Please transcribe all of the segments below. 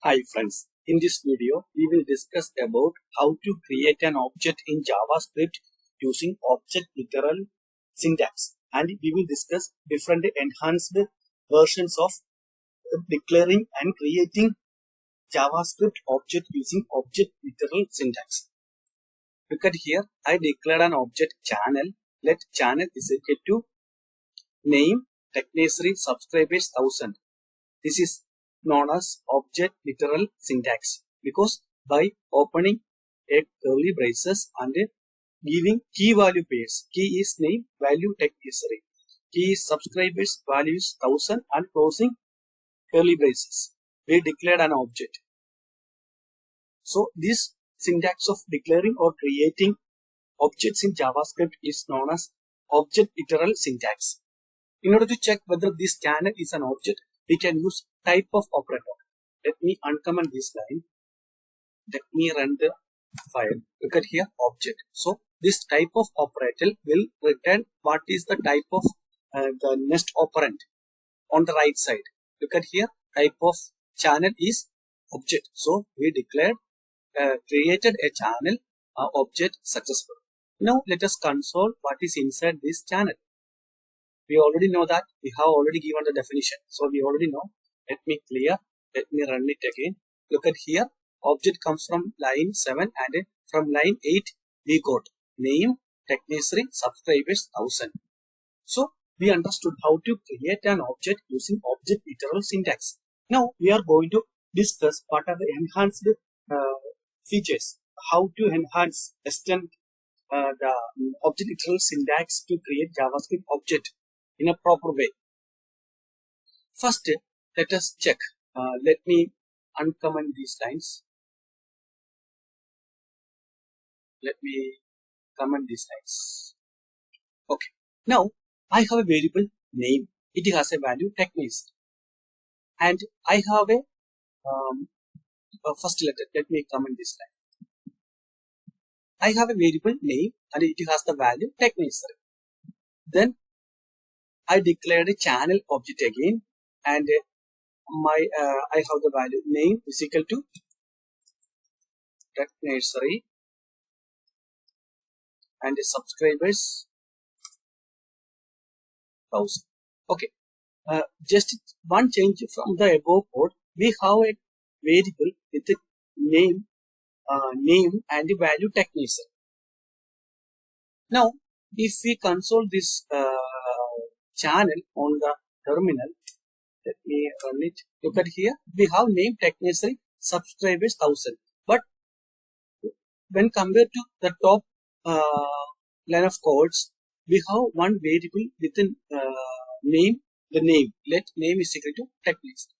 Hi friends, in this video we will discuss about how to create an object in JavaScript using object literal syntax, and we will discuss different enhanced versions of declaring and creating JavaScript object using object literal syntax. Look at here, I declared an object channel. Let channel is equal to name technursery subscribers 1000. This is known as object literal syntax because by opening a curly braces and giving key value pairs, key is name, value technursery, key is subscribers, value is 1000 and closing curly braces, we declared an object. So this syntax of declaring or creating objects in JavaScript is known as object literal syntax. In order to check whether this channel is an object, we can use type of operator. Let me uncomment this line. Let me run the file. Look at here, object. So this type of operator will return what is the type of the next operand on the right side. Look at here, type of channel is object. So we declared, created a channel object successfully. Now let us console what is inside this channel. We already know that we have already given the definition. So we already know. Let me clear. Let me run it again. Look at here. Object comes from line 7 and from line 8 we got name, technursery, subscribers 1000. So we understood how to create an object using object literal syntax. Now we are going to discuss what are the enhanced features. How to enhance, extend the object literal syntax to create JavaScript object in a proper way. First, let us check. Let me uncomment these lines. Let me comment these lines. Okay. Now, I have a variable name. It has a value technursery. And I have a first let me comment this line. I have a variable name and it has the value technursery. Then I declared a channel object again, and I have the value name is equal to technursery and the subscribers 1000. Okay, just one change from the above code. We have a variable with the name and the value technursery. Now, if we console this channel on the terminal, let me run it. Look at here, we have name technursery subscribers 1000, but when compared to the top line of codes, we have one variable within name, the name. Let name is equal to technursery.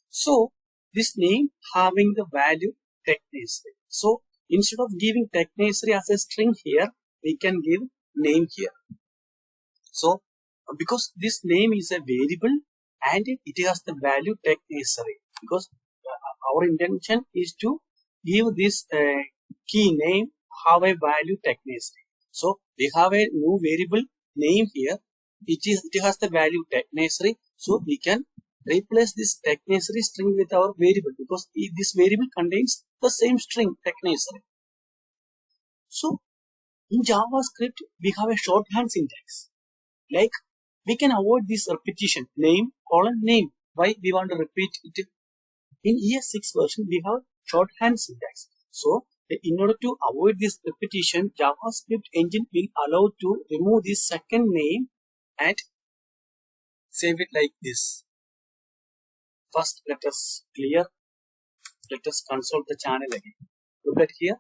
So this name having the value technursery. So instead of giving technursery as a string here, we can give name here. So because this name is a variable and it has the value technursery, because our intention is to give this key name have a value technursery. So we have a new variable name here. It has the value technursery. So we can replace this technursery string with our variable because this variable contains the same string technursery. So in JavaScript we have a shorthand syntax. Like we can avoid this repetition, name, colon, name. Why we want to repeat it? In ES6 version, we have shorthand syntax. So, in order to avoid this repetition, JavaScript engine will allow to remove this second name and save it like this. First, let us console the channel again. Look at here.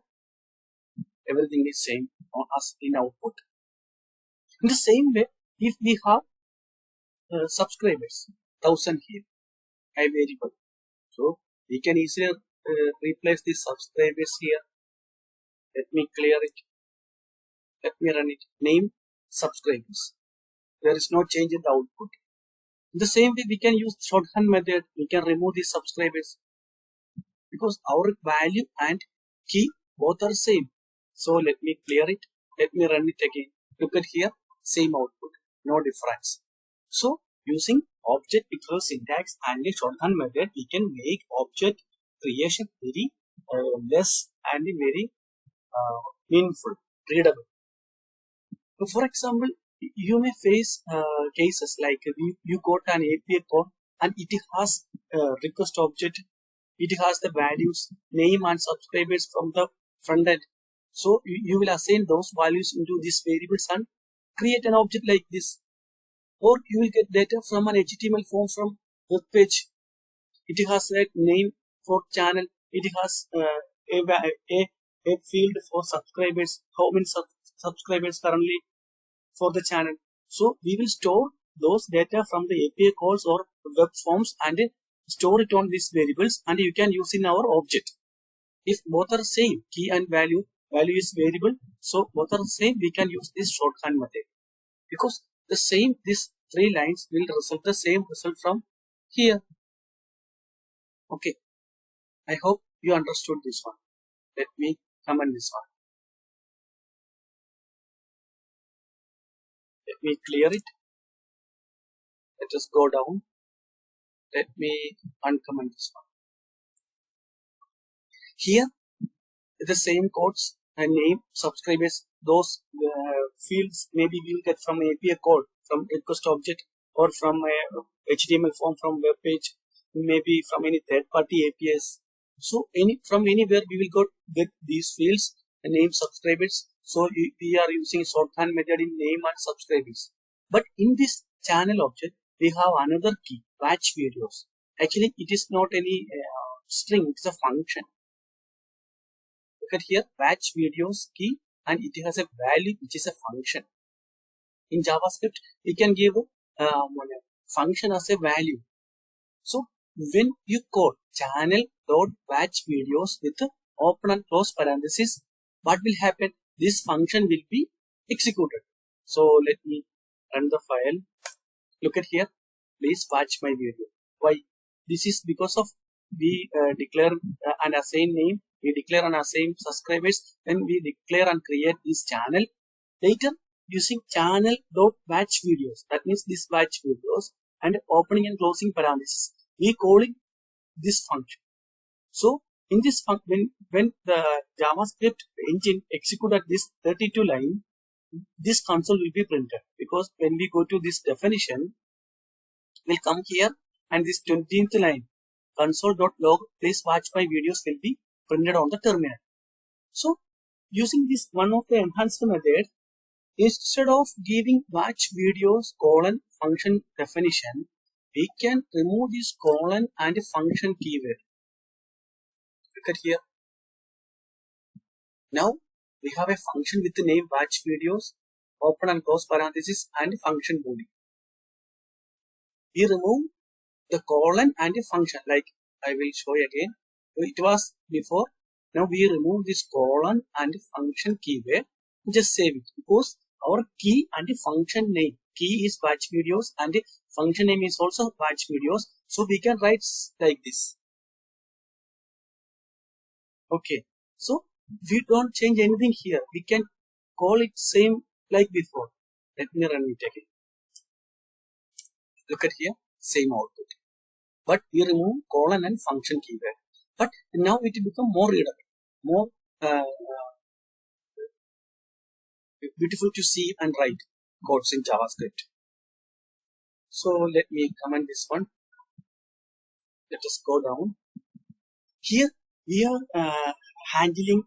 Everything is same as in output. In the same way, if we have subscribers 1000 here, a variable, so we can easily replace the subscribers here. Let me clear it. Let me run it. Name subscribers. There is no change in the output. In the same way, we can use shorthand method. We can remove the subscribers because our value and key both are same. So let me clear it. Let me run it again. Look at here, same output, no difference. So using object literal syntax and a shorthand method, we can make object creation very less and very meaningful, readable. So for example, you may face cases like you got an API code and it has request object, it has the values, name and subscribers from the front end. So you will assign those values into these variables and create an object like this. Or you will get data from an HTML form from web page. It has a name for channel. It has a field for subscribers. How many subscribers currently for the channel. So we will store those data from the API calls or web forms and store it on these variables, and you can use in our object. If both are same, key and value is variable, so both are same, we can use this shorthand method, because the same, these three lines will result the same result from here. Okay, I hope you understood this one. Let me comment this one. Let me clear it. Let us go down. Let me uncomment this one. Here, the same codes and name, subscribers, those fields maybe we'll get from API code, from request object, or from a HTML form from web page, maybe from any third-party APIs. So from anywhere we will get these fields, the name, subscribers. So we are using shorthand method in name and subscribers. But in this channel object, we have another key, batch videos. Actually, it is not any string, it's a function. Look at here, batch videos key, and it has a value which is a function. In JavaScript, we can give a function as a value. So when you call channel.batch videos with open and close parenthesis, what will happen? This function will be executed. So let me run the file. Look at here. Please watch my video. Why? This is because of we declare and assign name, we declare and assign subscribers, then we declare and create this channel. Later, using channel.batch videos, that means this batch videos, and opening and closing parentheses, we calling this function. So in this function, when the JavaScript engine executed this 32 line, this console will be printed, because when we go to this definition, we'll come here and this 20th line, console.log, please watch my videos, will be printed on the terminal. So using this one of the enhanced method, instead of giving watch videos colon function definition, we can remove this colon and function keyword. Look at here. Now we have a function with the name watch videos, open and close parenthesis, and function body. We remove the colon and a function, like I will show you again. It was before. Now we remove this colon and function keyword. Just save it, because our key and function name, key is watch videos and function name is also watch videos. So we can write like this. Okay, so we don't change anything here. We can call it same like before. Let me run it again. Look at here, same output. But we remove colon and function keyword. But now it will become more readable, more beautiful to see and write codes in JavaScript. So let me comment this one. Let us go down. Here we are handling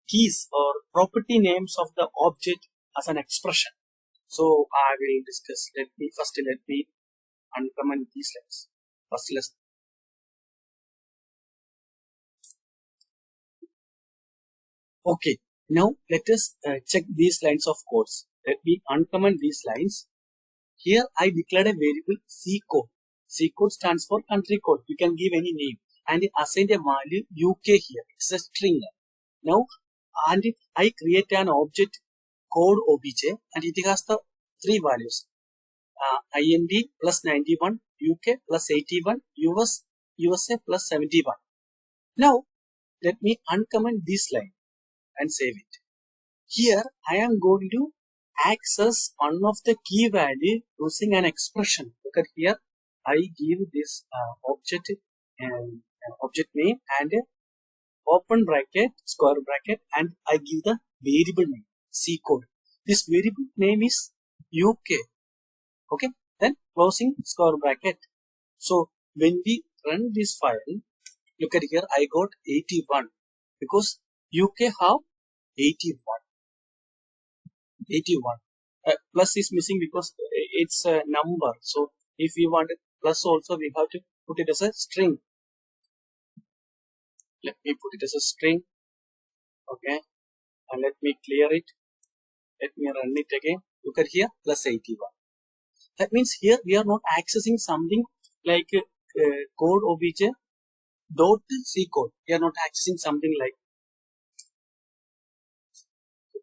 keys or property names of the object as an expression. So I will discuss. Let me uncomment these lines. First, let's. Okay, now let us check these lines of codes. Let me uncomment these lines. Here I declared a variable C code. C code stands for country code. You can give any name and assign a value UK here. It's a string. Now, and I create an object code obj, and it has the three values. IND plus 91, UK plus 81, USA plus 71. Now, let me uncomment this line and save it. Here, I am going to access one of the key value using an expression. Look at here, I give this object and object name and open bracket, square bracket, and I give the variable name C code. This variable name is UK. Okay, then closing square bracket. So when we run this file, look at here, I got 81 because UK have 81. Plus is missing because it's a number. So if we want a plus also, we have to put it as a string. Let me put it as a string. Okay, and let me clear it. Let me run it again. Look at here, plus 81. That means here we are not accessing something like code obj dot C code. We are not accessing something like,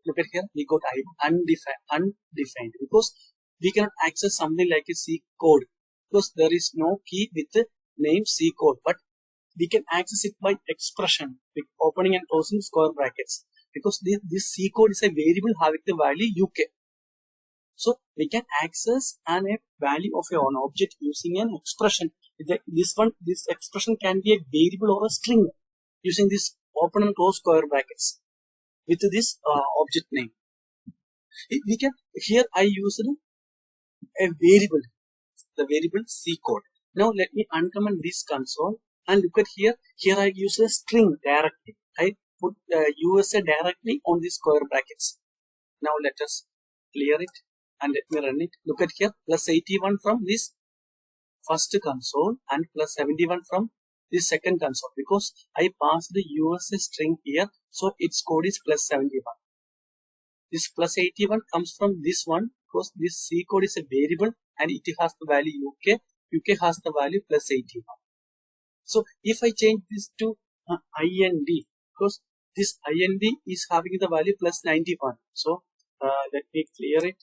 look at here, we got undefined because we cannot access something like a C code because there is no key with the name C code, but we can access it by expression with opening and closing square brackets because this C code is a variable having the value UK. So we can access a value of an object using an expression. This expression can be a variable or a string using this open and close square brackets with this object name. We can, here I used a variable, the variable C code. Now let me uncomment this console and look at here. Here I use a string directly. I put USA directly on the square brackets. Now let us clear it and let me run it. Look at here, plus 81 from this first console and plus 71 from this second console because I passed the USA string here, so its code is plus 71. This plus 81 comes from this one because this C code is a variable and it has the value UK. UK has the value plus 81. So if I change this to IND, because this IND is having the value plus 91. So let me clear it.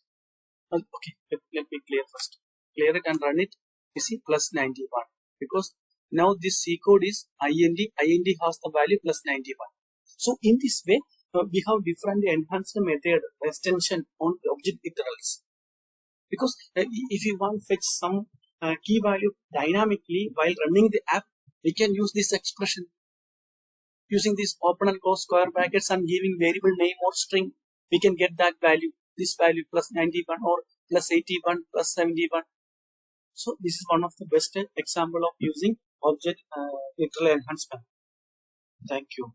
Okay, let me clear first. Clear it and run it. You see, plus 91. Because now this C code is IND. IND has the value plus 91. So in this way, we have different enhanced method extension on object literals. Because if you want to fetch some key value dynamically while running the app, we can use this expression. Using this open and close square brackets and giving variable name or string, we can get that value. This value plus 91 or plus 81 plus 71. So this is one of the best example of using object literal enhancement. Thank you.